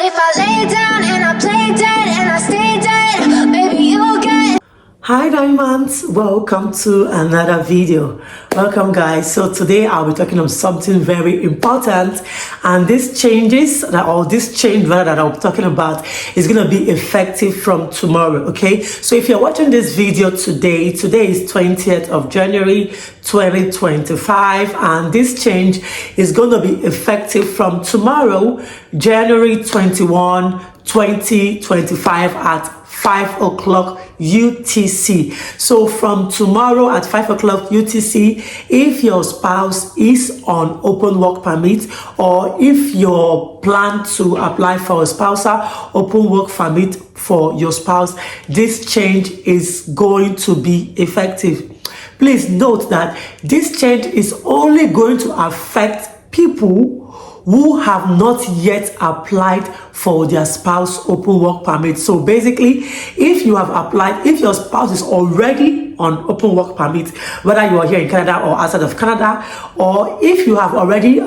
if I lay down and I play dead and I stay dead, baby, you'll get. Hi diamonds, welcome to another video. Welcome guys. So today I'll be talking on something very important, and this change that I'll be talking about is going to be effective from tomorrow. Okay, so if you're watching this video today is 20th of January 2025, and this change is going to be effective from tomorrow, January 21, 2025 at 5 o'clock UTC. So from tomorrow at 5 o'clock UTC, if your spouse is on open work permit, or if you plan to apply for a spousal open work permit for your spouse, this change is going to be effective. Please note that this change is only going to affect people who have not yet applied for their spouse open work permit. So basically, if you have applied, if your spouse is already on open work permit, whether you are here in Canada or outside of Canada, or if you have already,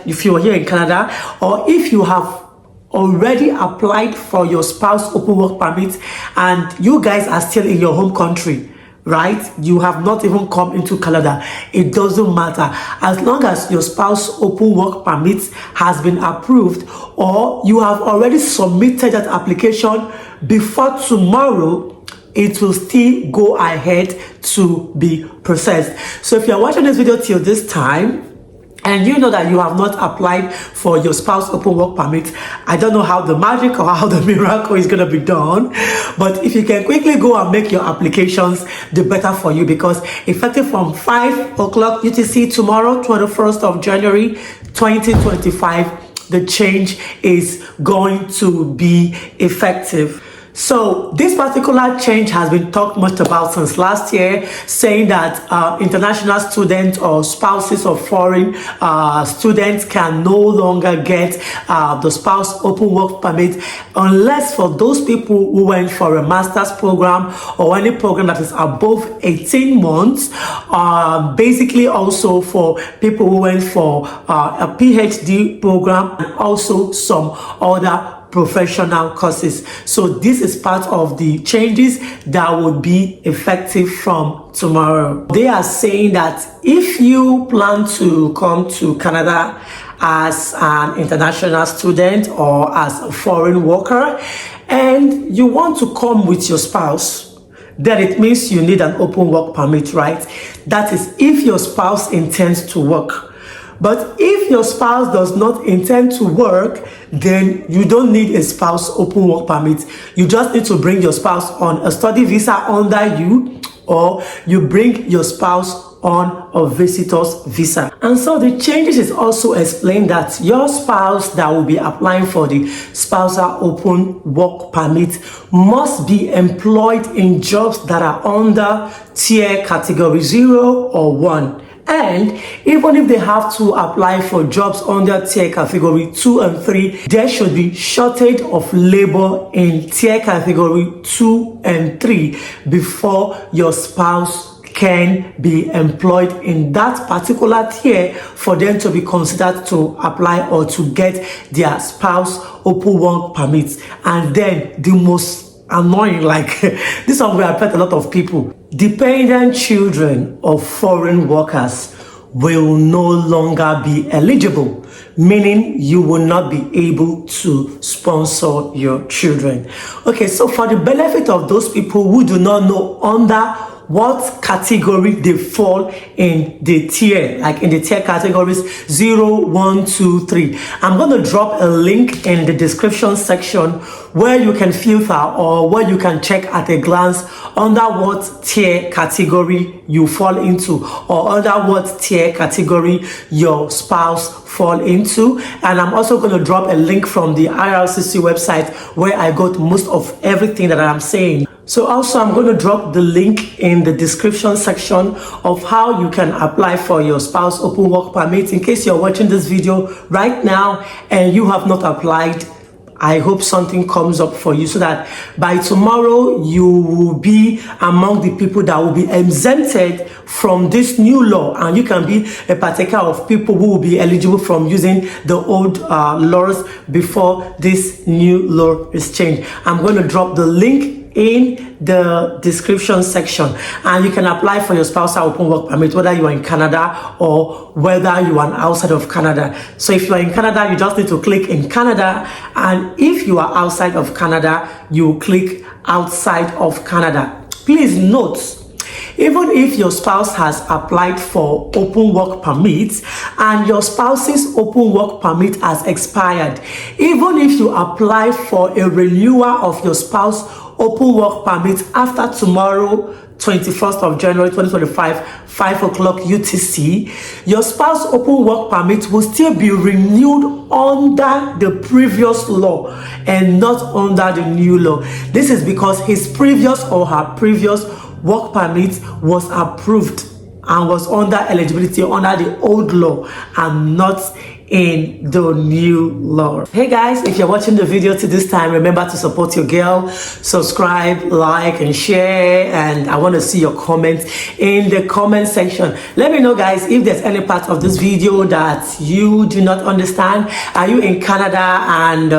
if you are here in Canada, or if you have already applied for your spouse open work permit and you guys are still in your home country, right? You have not even come into Canada. It doesn't matter. As long as your spouse open work permit has been approved, or you have already submitted that application before tomorrow, it will still go ahead to be processed. So if you're watching this video till this time, and you know that you have not applied for your spouse open work permit, I don't know how the magic or how the miracle is going to be done, but if you can quickly go and make your applications, the better for you, because effective from 5 o'clock UTC tomorrow, 21st of January 2025, the change is going to be effective. So this particular change has been talked much about since last year, saying that international students or spouses of foreign students can no longer get the spouse open work permit unless for those people who went for a master's program or any program that is above 18 months. Basically also for people who went for a PhD program and also some other professional courses. So this is part of the changes that will be effective from tomorrow. They are saying that if you plan to come to Canada as an international student or as a foreign worker and you want to come with your spouse, then it means you need an open work permit, right? That is if your spouse intends to work. But if your spouse does not intend to work, then you don't need a spouse open work permit. You just need to bring your spouse on a study visa under you, or you bring your spouse on a visitor's visa. And so the changes is also explained that your spouse that will be applying for the spousal open work permit must be employed in jobs that are under tier category 0 or 1. And even if they have to apply for jobs under tier category 2 and 3, there should be shortage of labor in tier category 2 and 3 before your spouse can be employed in that particular tier for them to be considered to apply or to get their spouse open work permits. And then the most annoying, this one will affect a lot of people. Dependent children of foreign workers will no longer be eligible, meaning you will not be able to sponsor your children. Okay, so for the benefit of those people who do not know under what category they fall in the tier, like in the tier categories 0, 1, 2, 3. I'm going to drop a link in the description section where you can filter or where you can check at a glance under what tier category you fall into, or under what tier category your spouse fall into. And I'm also going to drop a link from the IRCC website where I got most of everything that I'm saying. So also I'm going to drop the link in the description section of how you can apply for your spouse open work permit in case you're watching this video right now and you have not applied I hope something comes up for you so that by tomorrow you will be among the people that will be exempted from this new law, and you can be a partaker of people who will be eligible from using the old laws before this new law is changed. I'm going to drop the link in the description section, and you can apply for your spousal open work permit whether you are in Canada or whether you are outside of Canada. So if you are in Canada, you just need to click in Canada, and if you are outside of Canada, you click outside of Canada. Please note, even if your spouse has applied for open work permit and your spouse's open work permit has expired, even if you apply for a renewal of your spouse open work permit after tomorrow, 21st of January 2025, 5 o'clock UTC, your spouse open work permit will still be renewed under the previous law and not under the new law. This is because his previous or her previous work permit was approved and was under eligibility under the old law and not in the new law. Hey guys, if you're watching the video to this time, remember to support your girl, subscribe, like and share, and I want to see your comments in the comment section. Let me know guys if there's any part of this video that you do not understand. Are you in Canada? And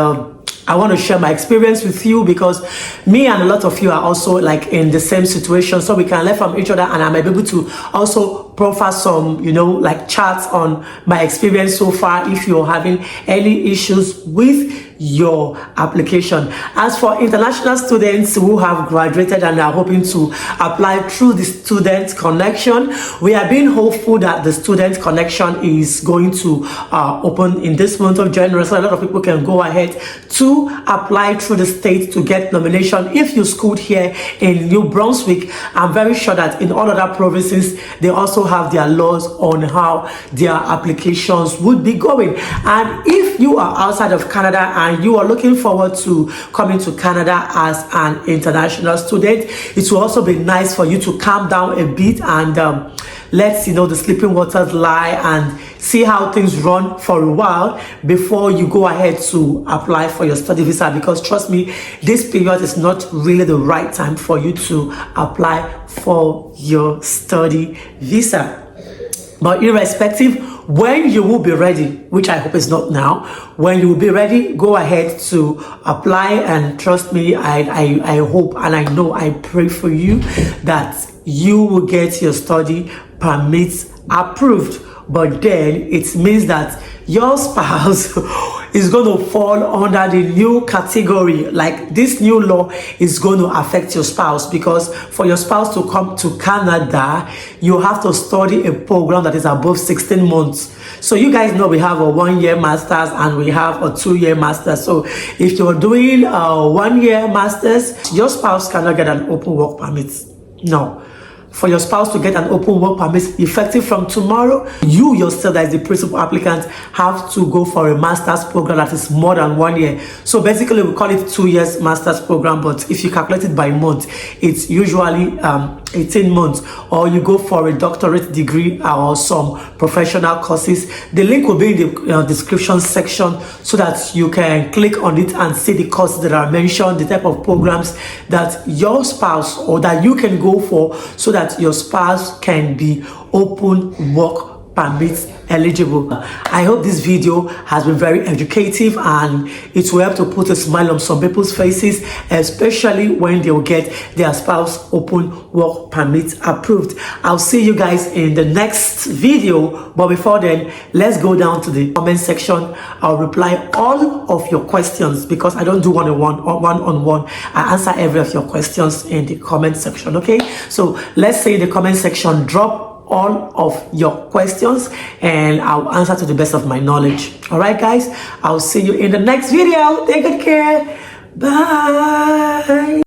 I want to share my experience with you, because me and a lot of you are also like in the same situation, so we can learn from each other, and I'm able to also profile some, you know, like charts on my experience so far if you're having any issues with your application. As for international students who have graduated and are hoping to apply through the student connection, we are being hopeful that the student connection is going to open in this month of January, so a lot of people can go ahead to apply through the state to get nomination. If you schooled here in New Brunswick, I'm very sure that in all other provinces they also have their laws on how their applications would be going. And if you are outside of Canada and you are looking forward to coming to Canada as an international student, it will also be nice for you to calm down a bit and let the sleeping waters lie and see how things run for a while before you go ahead to apply for your study visa, because trust me, this period is not really the right time for you to apply for your study visa. But irrespective, when you will be ready, which I hope is not now, when you will be ready, go ahead to apply. And trust me, I hope and I know, I pray for you that you will get your study permits approved. But then it means that your spouse is going to fall under the new category. Like, this new law is going to affect your spouse, because for your spouse to come to Canada, you have to study a program that is above 16 months. So you guys know we have a 1-year master's and we have a 2-year master's. So if you're doing a 1-year master's, your spouse cannot get an open work permit. No. For your spouse to get an open work permit effective from tomorrow, you yourself, as the principal applicant, have to go for a master's program that is more than 1 year. So basically we call it 2 years master's program, but if you calculate it by month, it's usually 18 months. Or you go for a doctorate degree or some professional courses. The link will be in the description section so that you can click on it and see the courses that are mentioned, the type of programs that your spouse or that you can go for, so that your spouse can be open work permit eligible. I hope this video has been very educative and it will help to put a smile on some people's faces, especially when they will get their spouse open work permit approved. I'll see you guys in the next video, but before then, let's go down to the comment section. I'll reply all of your questions because I don't do one-on-one. I answer every of your questions in the comment section. Okay, so let's say in the comment section, drop all of your questions and I'll answer to the best of my knowledge. All right guys, I'll see you in the next video. Take good care. Bye.